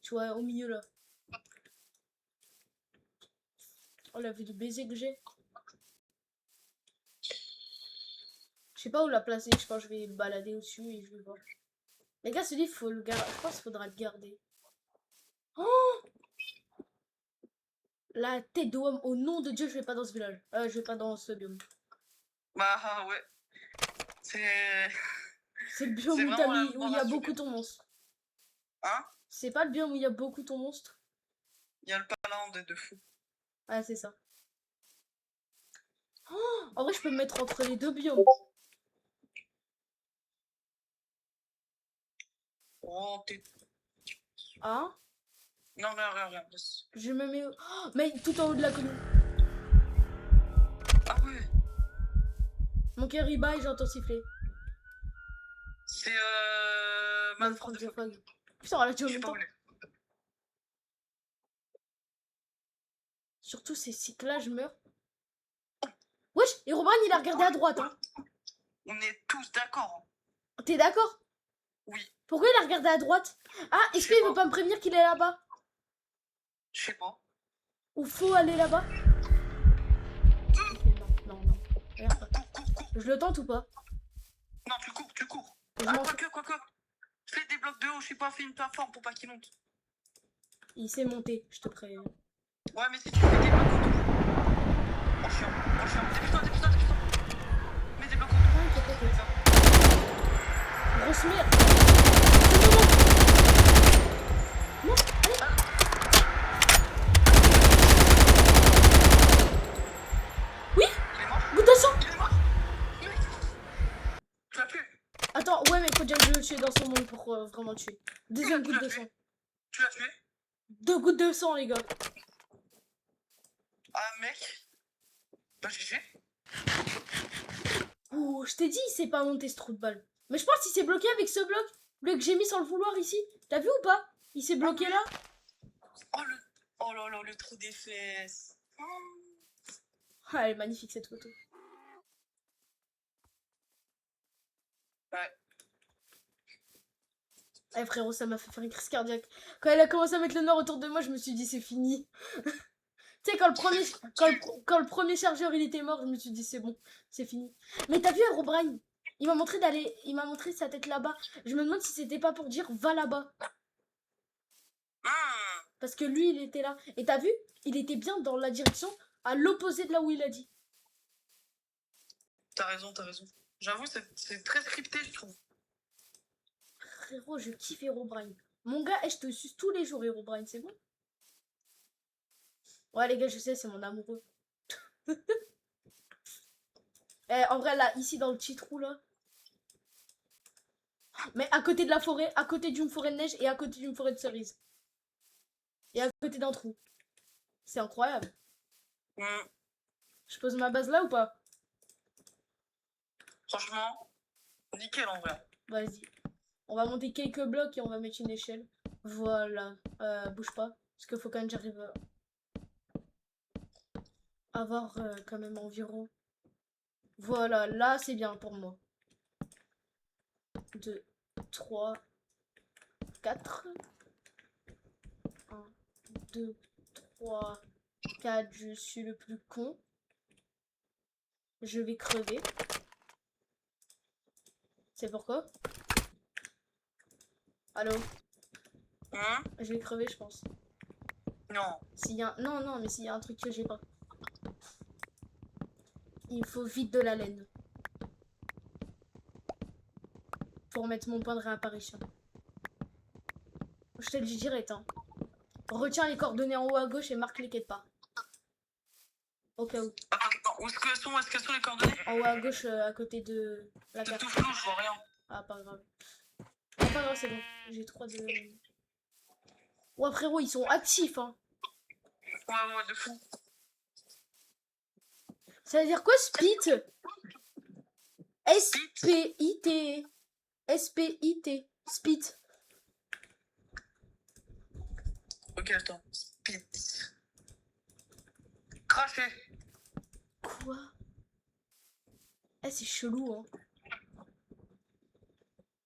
Tu vois, au milieu là. Oh, la vue de baiser que j'ai. Je sais pas où la placer. Je pense que je vais me balader au-dessus et je vais voir. Les gars, ce livre, faut le garder. Je pense qu'il faudra le garder. Oh! La tête de homme. Au nom de Dieu, je vais pas dans ce village. Je vais pas dans ce biome. Bah ouais. C'est C'est le biome C'est où, vraiment où il y a beaucoup ton monstre. Hein? C'est pas le biome où il y a beaucoup ton monstre. Il y a le Palhound de fou. Ah, c'est ça. Oh, en vrai, je peux me mettre entre les deux biomes. Oh, t'es... Ah, Non, rien. je me mets... Oh, mais tout en haut de la commune. Ah ouais. Mon cœur il bat et j'entends siffler. C'est Manfred de Fog. Putain, elle a tué en Je sais même pas temps. où il est. Surtout ces cycles-là, je meurs. Wesh, et Robin, il a regardé à droite. Hein. On est tous d'accord. T'es d'accord? Oui. Pourquoi il a regardé à droite? Ah, est-ce qu'il veut pas me prévenir qu'il est là-bas? Je sais pas. Ou faut aller là-bas? Ok, non. Regarde pas. Cours. Je le tente ou pas? Non, tu cours. Je Ah, m'en quoique. Fais des blocs de haut, je sais pas, fais une plateforme pour pas qu'il monte. Il s'est monté, je te préviens. Ouais, mais si tu fais des blocs autour. Oh, chiant. Dépêche-toi. Mets des blocs autour. Grosse merde. Non, allez. Oui. Il est mort. Goutte de sang. Il est mort. Mec. Tu l'as tué. Attends, ouais, mais faut déjà que je le tue dans son monde pour vraiment le tuer. Deuxième goutte de sang. Tu l'as tué. 2 gouttes de sang, les gars. Ah, mec. Bah, GG. Ouh, je t'ai dit, il s'est pas monté ce trou de balle. Mais je pense qu'il s'est bloqué avec ce bloc que j'ai mis sans le vouloir ici. T'as vu ou pas? Il s'est bloqué là. Oh là là, le trou des fesses. Ah, elle est magnifique cette photo. Ouais. Eh frérot, ça m'a fait faire une crise cardiaque. Quand elle a commencé à mettre le noir autour de moi, je me suis dit c'est fini. Tu sais, quand le premier chargeur il était mort, je me suis dit c'est bon, c'est fini. Mais t'as vu Herobrine? Il m'a montré sa tête là-bas. Je me demande si c'était pas pour dire va là-bas. Parce que lui il était là. Et t'as vu? Il était bien dans la direction à l'opposé de là où il a dit. T'as raison. J'avoue, c'est très scripté, je trouve. frérot, je kiffe Herobrine. Mon gars, je te suce tous les jours, Herobrine, c'est bon? Ouais, les gars, je sais, c'est mon amoureux. En vrai, là, ici, dans le petit trou, là. Mais à côté de la forêt, à côté d'une forêt de neige et à côté d'une forêt de cerises. Et à côté d'un trou. C'est incroyable. Je pose ma base là ou pas? Franchement, nickel en vrai. Vas-y. On va monter quelques blocs et on va mettre une échelle. Voilà. Bouge pas. Parce qu'il faut quand même que j'arrive à avoir quand même environ. Voilà, là c'est bien pour moi. 2, 3, 4. 1, 2, 3, 4. Je suis le plus con. Je vais crever. C'est pourquoi? Allô? Je vais crever, je pense. Non. S'il y a... Non, non, mais s'il y a un truc que j'ai pas. Il faut vite de la laine. Pour mettre mon point de réapparition. Je te le dis direct, hein. Retiens les coordonnées en haut à gauche et marque les quêtes pas. Au cas où. Attends, où est-ce qu'elles sont les coordonnées? En haut à gauche, à côté de la C'est carte. tout flou, je vois rien. Ah, pas grave. Ah, pas grave, c'est bon. J'ai 3 de... Ouais, frérot, ils sont actifs, hein. Ouais, de fou. Ça veut dire quoi, spit? S-P-I-T. S-P-I-T. Spit. Ok, attends. Speed. Craché. Quoi? Eh, c'est chelou,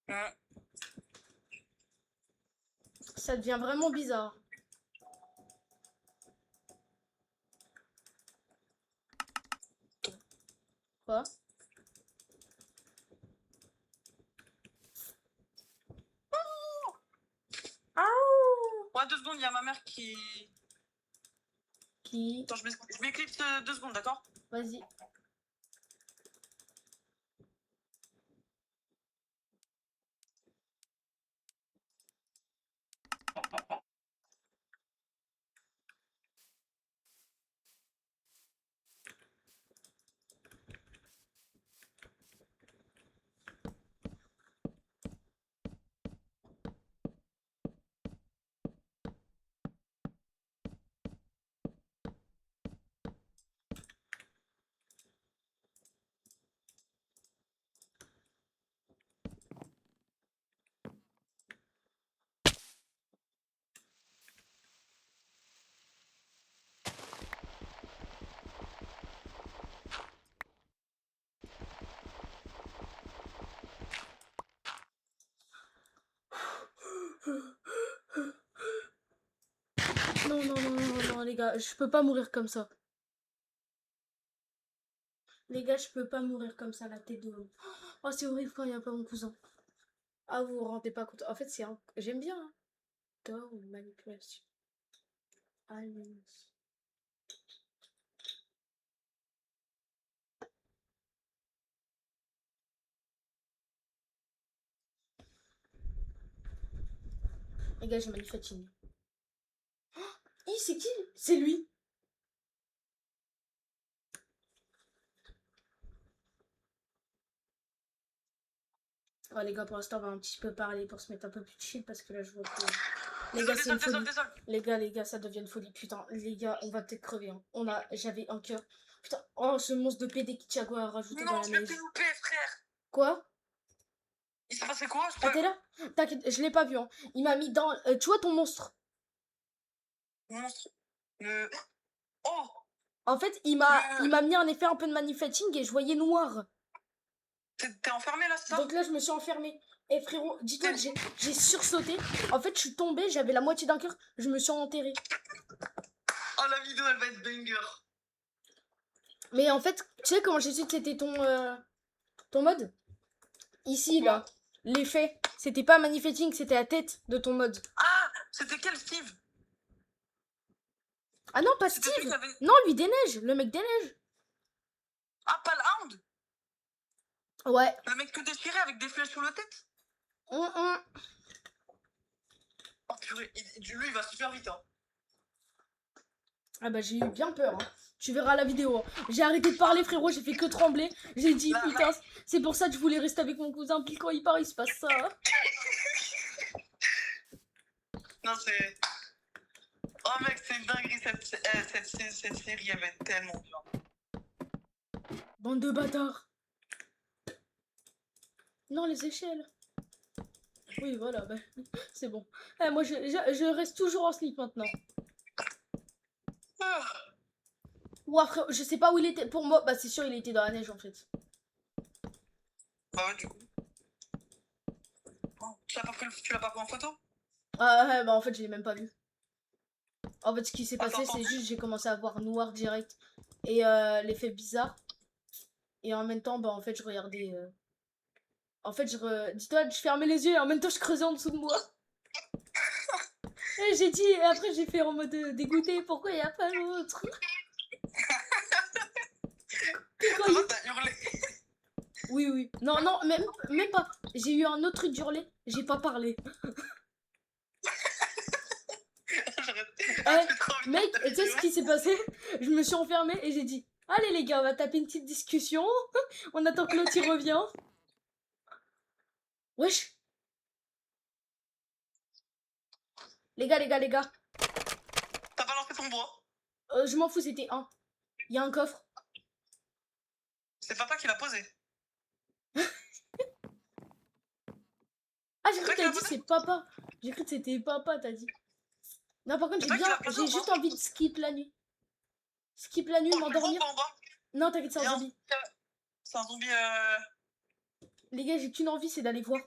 hein. Ça devient vraiment bizarre. Quoi? Ouais, 2 secondes, il y a ma mère qui... Qui? Attends, je m'éclipse 2 secondes, d'accord? Vas-y. Non, non, non, non, non, les gars, je peux pas mourir comme ça. Les gars, je peux pas mourir comme ça, la tête de l'eau. Oh, c'est horrible quand il n'y a pas mon cousin. Ah, vous vous rendez pas compte. En fait, c'est un... J'aime bien, hein. Tort ou manipulation. Alliance. Les gars, j'ai manufacturier. Oh, c'est qui? C'est lui. Oh, les gars, pour l'instant, on va un petit peu parler pour se mettre un peu plus chill parce que là, je vois que... Les gars, c'est une folie. Les gars, ça devient une folie. Putain, les gars, on va peut-être crever. Hein. J'avais un cœur. Putain, oh, ce monstre de PD qui Thiago a rajouté dans la neige. Non, je l'ai loupé, frère. Quoi? Il s'est passé quoi? Ah, t'es là? T'inquiète, je l'ai pas vu. Hein. Il m'a mis dans... tu vois ton monstre? Monstre. Oh! En fait, il m'a mis un effet un peu de manufacturing et je voyais noir. T'es enfermé là, c'est ça? Donc là, je me suis enfermée. Et frérot, dis-toi que j'ai sursauté. En fait, je suis tombée, j'avais la moitié d'un cœur. Je me suis enterrée. Oh, la vidéo, elle va être banger. Mais en fait, tu sais comment j'ai su que c'était ton mode? Ici, là. L'effet. C'était pas manifesting, c'était la tête de ton mode. Ah! C'était quel Steve? Ah non, pas Steve! Non, lui des neiges. Le mec des neiges. Ah, pas le Hound? Ouais. Le mec tout déchiré avec des flèches sur la tête? purée, lui, il va super vite, hein. Ah bah j'ai eu bien peur. Hein. Tu verras la vidéo. Hein. J'ai arrêté de parler, frérot, j'ai fait que trembler. J'ai dit, Là, putain, c'est pour ça que je voulais rester avec mon cousin. Puis quand il part, il se passe ça. Hein. non, c'est... Oh mec, c'est une dinguerie, cette série, elle va être tellement bien. Bande de bâtards. Non, les échelles. Oui, voilà, bah, c'est bon. Eh, moi, je reste toujours en slip maintenant. Ah. Ou après, je sais pas où il était. Pour moi, bah c'est sûr, il était dans la neige en fait. Bah ouais, du coup. Oh, tu l'as pas pris en photo? Ah ouais, bah en fait, je l'ai même pas vu. En fait, ce qui s'est passé, Attends. c'est juste j'ai commencé à voir noir direct. Et l'effet bizarre. Et en même temps, bah en fait, je regardais. En fait, dis-toi, je fermais les yeux et en même temps, je creusais en dessous de moi. Et j'ai dit, et après, j'ai fait en mode dégoûté, pourquoi il n'y a pas l'autre? T'as hurlé. Oui, oui. Non, non, même pas. J'ai eu un autre truc d'hurler, j'ai pas parlé. Mec, tu sais ce qui s'est passé? Je me suis enfermée et j'ai dit, allez les gars, on va taper une petite discussion. On attend que l'autre y revient. Wesh. Les gars. T'as pas lancé ton bois? Je m'en fous, c'était un. Il y a un coffre. C'est papa qui l'a posé. Ah, j'ai cru que t'avais dit c'est papa. J'ai cru que c'était papa, t'as dit. Non, par contre, j'ai juste envie de skip la nuit. Skip la nuit, m'endormir. Non, t'inquiète, c'est un zombie. C'est un zombie. Les gars, j'ai qu'une envie, c'est d'aller voir.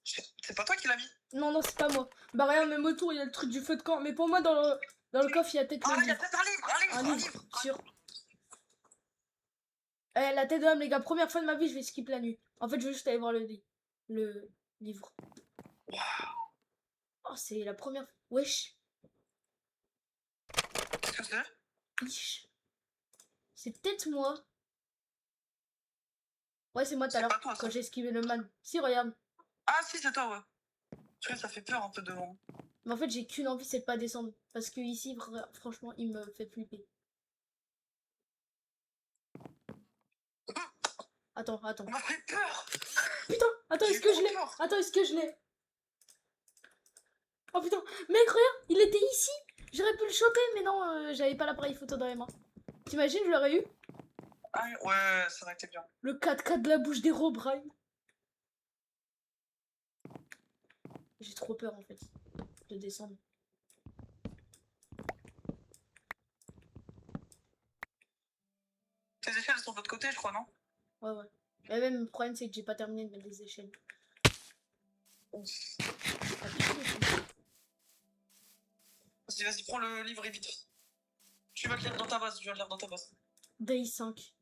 C'est pas toi qui l'as mis? Non, non, c'est pas moi. Bah, regarde, même autour, il y a le truc du feu de camp. Mais pour moi, dans le coffre, il y a peut-être il y a peut-être un livre. Sûr. Eh, la tête de l'homme, les gars, première fois de ma vie, je vais skip la nuit. En fait, je veux juste aller voir le livre. Wow. Oh, c'est la première fois. Wesh. Qu'est-ce que c'est? Ish. C'est peut-être moi. Ouais, c'est moi tout à l'heure, quand j'ai esquivé le man. Si, regarde. Ah, si, c'est toi, ouais. Je crois que ça fait peur un peu devant. Mais en fait, j'ai qu'une envie, c'est de pas descendre. Parce que ici, franchement, il me fait flipper. Attends. On m'a fait peur. Putain, attends, est-ce que je l'ai? Attends, est-ce que je l'ai? Oh putain, mec, regarde, il était ici. J'aurais pu le choper, mais non, j'avais pas l'appareil photo dans les mains. T'imagines, je l'aurais eu? Ah, ouais, ça aurait été bien. Le 4x4 de la bouche des Robrine. J'ai trop peur en fait de descendre. Tes échelles sont de l'autre côté, je crois, non? Ouais. Mais même le problème, c'est que j'ai pas terminé de mettre les échelles. Vas-y, prends le livre et vite. Tu vas le lire dans ta base, Day 5.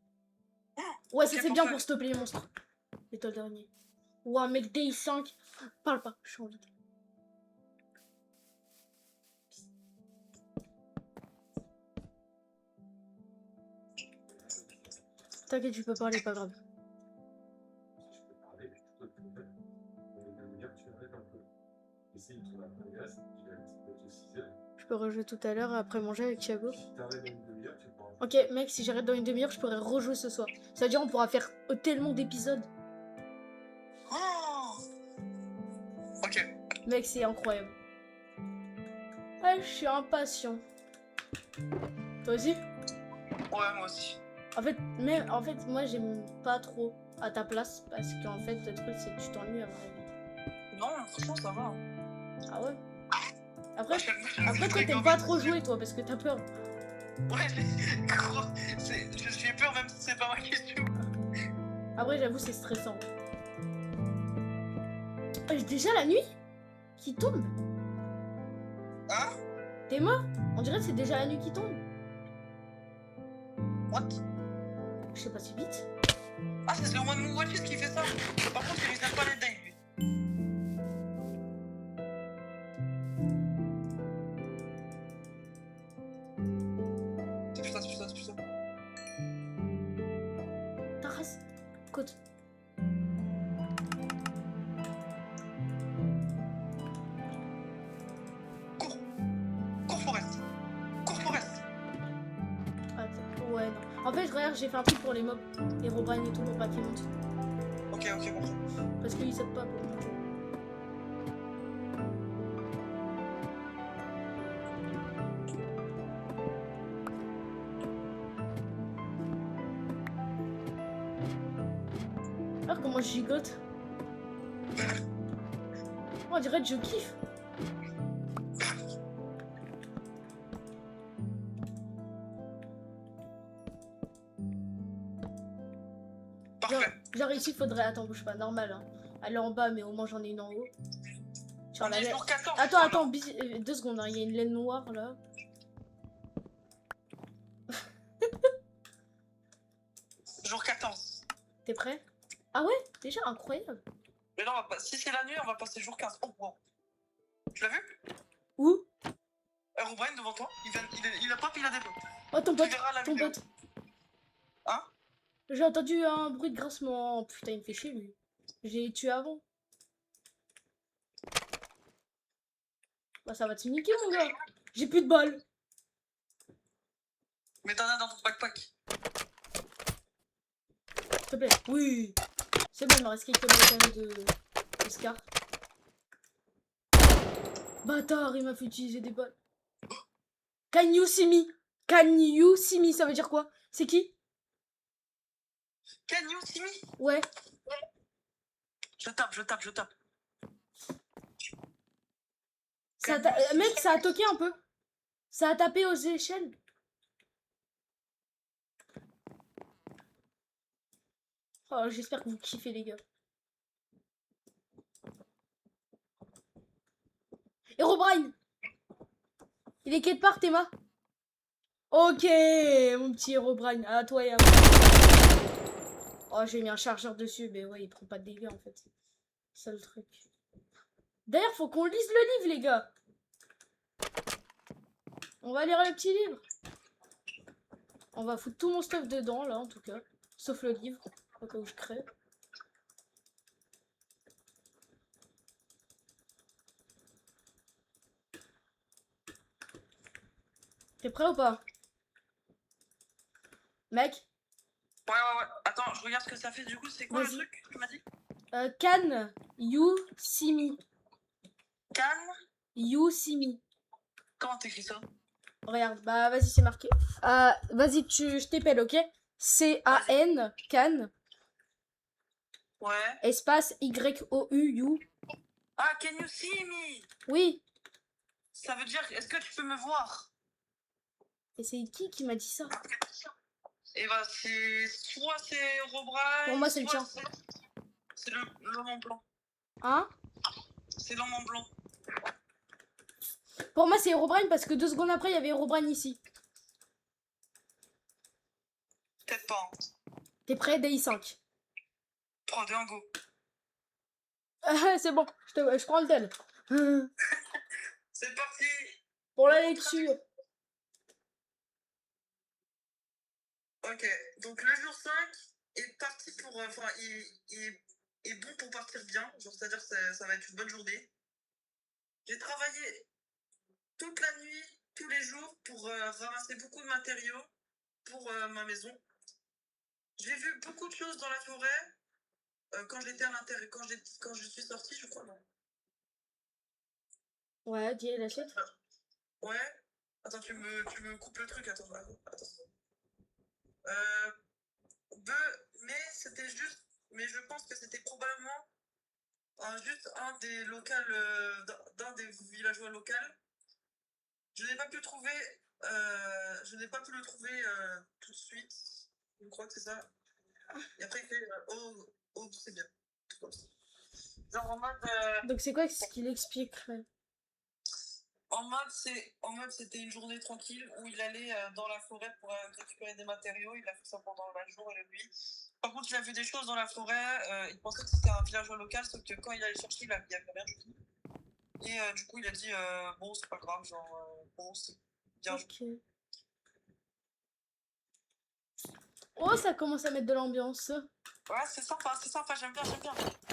Ouais, ça c'est bien pour stopper les monstres. C'est toi le dernier. Ouah, mec, Day 5. Parle pas, je suis en vide. T'inquiète, tu peux parler, pas grave. Je peux rejouer tout à l'heure après manger avec Thiago. Ok, mec, si j'arrête dans une demi-heure, je pourrais rejouer ce soir. C'est-à-dire, on pourra faire tellement d'épisodes. Oh ok. Mec, c'est incroyable. Ouais, je suis impatient. Toi aussi? Ouais, moi aussi. En fait, moi, j'aime pas trop à ta place. Parce qu'en fait, le truc, c'est que tu t'ennuies à mon avis. Non, franchement, ça va. Ah ouais? Après toi, t'aimes pas trop jouer, toi, parce que t'as peur. Ouais, gros, j'ai peur même si c'est pas ma question. Après, j'avoue, c'est stressant. Déjà la nuit qui tombe. Hein? T'es mort? On dirait que c'est déjà la nuit qui tombe. What? Je sais pas si vite. Ah, c'est le One Watches qui fait ça. Par contre, il n'aime pas les days, lui. C'est ça. Ta race. Côte. regarde, j'ai fait un truc pour les mobs. Herobrine et tout pour pas qu'ils montent. Ok, bon. Parce qu'ils sautent pas pour monter. Alors comment je gigote. Oh, on dirait que je kiffe. Parfait. Genre ici, faudrait... Attends, bouge pas, normal. Hein. Aller en bas, mais au moins j'en ai une en haut. Genre On la est laine... jour 14. Attends, 2 secondes, hein. Il y a une laine noire là. Jour 14. T'es prêt? Ah ouais? Déjà, incroyable. Mais non, si c'est la nuit, on va passer jour 15. Oh, wow. Tu l'as vu? Où? Herobrine devant toi. Il a pop, il a des pop. Oh, ton Tu pote, verras la ton vidéo. pote. Hein? J'ai entendu un bruit de grincement. Putain, il me fait chier lui. J'ai tué avant. Bah ça va te niquer mon gars. J'ai plus de balles. Mais t'en as dans ton backpack. S'il te plaît. Oui. C'est bon, il m'a resté quelques balles quand même de Scar. Bâtard, il m'a fait utiliser des balles. Can you see me? Can you see me? Ça veut dire quoi? C'est qui? Can you see me? Ouais. Je tape. Ça mec, ça a toqué un peu. Ça a tapé aux échelles. Oh, j'espère que vous kiffez les gars. Herobrine! Il est quelque part, Théma? Ok, mon petit Herobrine. À toi et à moi. Oh, j'ai mis un chargeur dessus, mais ouais, il prend pas de dégâts en fait. C'est le truc. D'ailleurs, faut qu'on lise le livre, les gars. On va lire le petit livre. On va foutre tout mon stuff dedans, là, en tout cas. Sauf le livre, au cas où je crève. T'es prêt ou pas? Mec? Ouais. Attends, je regarde ce que ça fait du coup. C'est quoi le truc que tu m'as dit? Can you see me? Can You see me. Comment t'écris ça? Regarde, bah vas-y, c'est marqué. Vas-y, je t'épelle, ok? C-A-N, can. Ouais. Espace Y-O-U, you. Ah, can you see me? Oui. Ça veut dire, est-ce que tu peux me voir? Et c'est qui m'a dit ça? Et bah, soit c'est Herobrine. Pour moi, c'est le tien. C'est l'homme en blanc. Hein? C'est l'homme en blanc. Pour moi, c'est Herobrine parce que 2 secondes après, il y avait Herobrine ici. Peut-être pas. Hein. T'es prêt? DI5. 3, 2, 1, go. C'est bon, je prends le tel. C'est parti. Pour la lecture. Ok, donc le jour 5 est parti pour... Enfin, il est bon pour partir bien. Genre, c'est-à-dire que ça va être une bonne journée. J'ai travaillé toute la nuit, tous les jours, pour ramasser beaucoup de matériaux pour ma maison. J'ai vu beaucoup de choses dans la forêt quand j'étais à l'intérieur, quand je suis sortie, je crois. Non. Ouais, dis la suite. Ouais. Attends, tu me coupes le truc, attends. Mais c'était juste... Mais je pense que c'était probablement juste un des locales... d'un des villageois locaux. Je n'ai pas pu trouver... je n'ai pas pu le trouver tout de suite. Je crois que c'est ça. Et après, il fait... oh, c'est bien. Tout comme ça. Genre en mode... Donc c'est quoi ce qu'il expliquerait? En mode, c'était une journée tranquille où il allait dans la forêt pour récupérer des matériaux. Il a fait ça pendant la jour et la nuit. Par contre, il a vu des choses dans la forêt. Il pensait que c'était un villageois local, sauf que quand il allait chercher, il n'y avait rien du tout. Et du coup, il a dit bon, c'est pas grave, genre, bon, c'est bien. Ok. Oh, ça commence à mettre de l'ambiance. Ouais, c'est sympa, j'aime bien.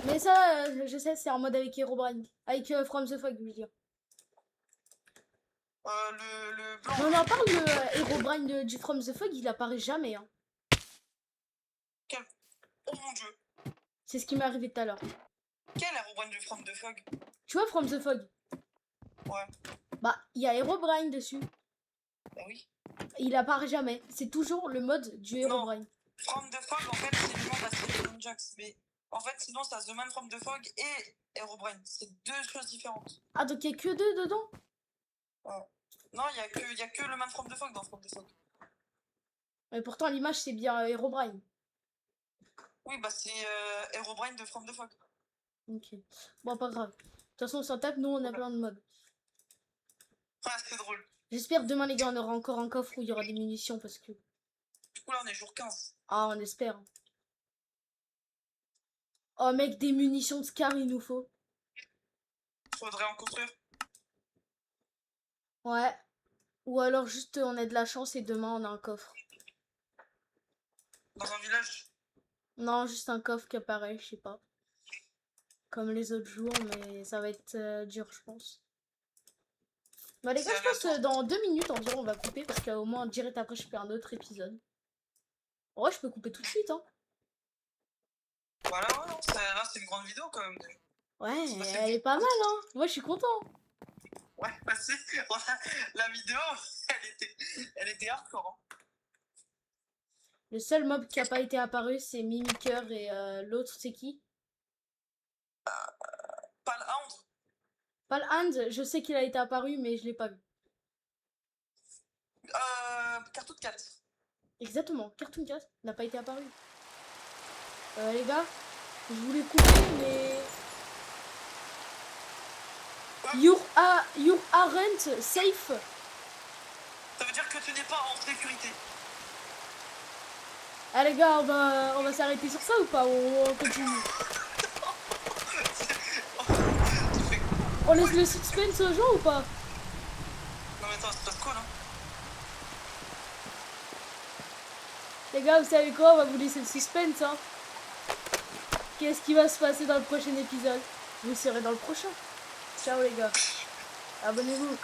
Mais ça, je sais, c'est en mode avec Herobrine. Avec From the Fog, je veux dire. Le blanc. Mais on en parle de Herobrine du From the Fog, il apparaît jamais. Hein. Oh mon dieu. C'est ce qui m'est arrivé tout à l'heure. Quel Herobrine de From the Fog? Tu vois From the Fog? Ouais. Bah, il y a Herobrine dessus. Bah oui. Il apparaît jamais. C'est toujours le mode du Herobrine. From the Fog, en fait, c'est le nom de la série Ninjax. Mais en fait, sinon, ça The Man from the Fog et Herobrine. C'est deux choses différentes. Ah, donc il y a que 2 dedans? Non, il y a que le Man from the Fog dans From the Fog. Mais pourtant, l'image, c'est bien Herobrine. Oui, bah c'est Herobrine de From the Fog. Ok. Bon, pas grave. De toute façon, on s'en tape. Nous, on a plein de modes. Ouais, c'est drôle. J'espère demain, les gars, on aura encore un coffre où il y aura des munitions parce que... Du coup, là, on est jour 15. Ah, on espère. Oh, mec, des munitions de Scar, il nous faut. Faudrait en construire. Ouais. Ou alors, juste, on a de la chance et demain, on a un coffre. Dans un village. Non, juste un coffre qui apparaît, je sais pas. Comme les autres jours, mais ça va être dur, je pense. Bah les gars, je pense que dans 2 minutes environ, on va couper parce qu'au moins, direct après, je fais un autre épisode. En vrai, je peux couper tout de suite, hein. Voilà, ouais, là, c'est une grande vidéo quand même. Ouais, elle est pas mal, hein. Moi, je suis content. Ouais, bah c'est... La vidéo, elle était hardcore. Hein. Le seul mob qui a pas été apparu, c'est Mimiker et l'autre, c'est qui? Palhound. Palhand, je sais qu'il a été apparu, mais je l'ai pas vu. Cartoon 4. Exactement, Cartoon Cat n'a pas été apparu. Les gars, je voulais couper, mais... Your aren't safe. Ça veut dire que tu n'es pas en sécurité. Ah les gars, on va s'arrêter sur ça ou pas? On continue. On laisse le suspense aux gens ou pas? Non mais attends, c'est pas cool hein. Les gars, vous savez quoi? On va vous laisser le suspense, hein. Qu'est-ce qui va se passer dans le prochain épisode? Vous serez dans le prochain. Ciao les gars. Abonnez-vous.